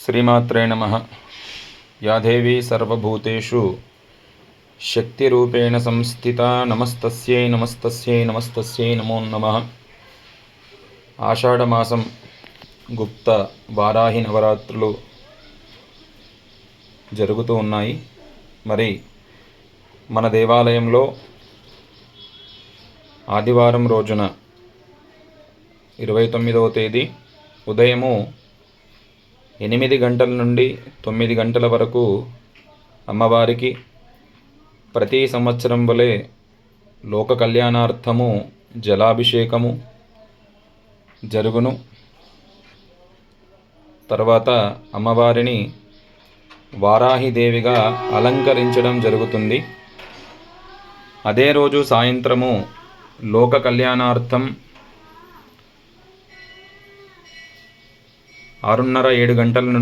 శ్రీమాత్రే నమః. యా దేవీ సర్వభూతేషు శక్తిరూపేణ సంస్థితా నమస్తస్యై నమస్తస్యై నమస్తస్యై నమో నమః. ఆషాఢమాసం గుప్త వారాహి నవరాత్రులు జరుగుతూ ఉన్నాయి. మరి మన దేవాలయంలో ఆదివారం రోజున 29వ తేదీ ఉదయము 8 గంటల నుండి 9 గంటల వరకు అమ్మవారికి ప్రతి సంవత్సరం వలె లోక కళ్యాణార్థము జలాభిషేకము జరుగును. తర్వాత అమ్మవారిని వారాహిదేవిగా అలంకరించడం జరుగుతుంది. అదే రోజు సాయంత్రము లోక కళ్యాణార్థం 6:30-7 గంటల నుండి